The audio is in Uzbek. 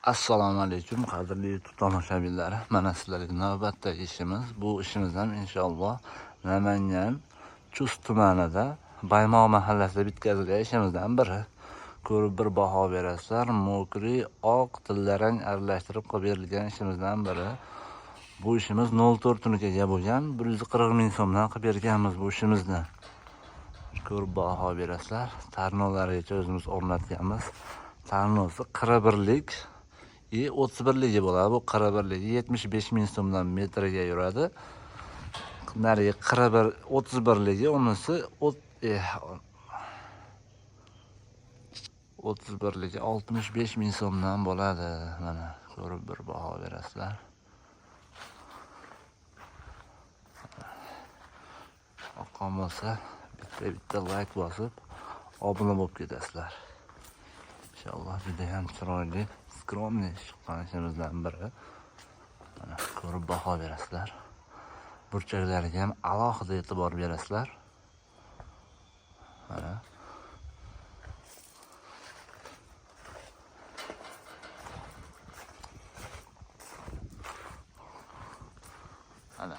Assalomu alaykum qadrli YouTube tomoshabinlari. Mana sizlarga navbatdagi ishimiz. Bu ishimiz ham inshaalloh Namangan Chust tumanida Baymoq mahallasida bitkazilgan ishimizdan biri. Ko'rib bir baho berasizlar. Mokri, oq, tillarang aralashtirib qilib berilgan ishimizdan biri. Bu ishimiz 04 tunikaga bo'lgan 140 ming so'mdan qilib berganmiz bu ishimizni. Ko'rib baho berasizlar. Tarnovlarigacha o'zimiz o'rnatganmiz. Tarnovsi 41lik 31ligi bo'ladi. Bu 41ligi 75 ming so'mdan metriga yuradi. Nariga 31ligi unisi 31ligi 65 ming so'mdan bo'ladi. Mana ko'rib bir baho berasizlar. Oqqon bo'lsa bitta like bosib obuna bo'lib ketasizlar. İnşallah juda ham chiroyli, skromniy chiqqan ishimizdan biri. Mana ko'rib baho berasizlar. Burchaklariga ham alohida e'tibor berasizlar. Mana ana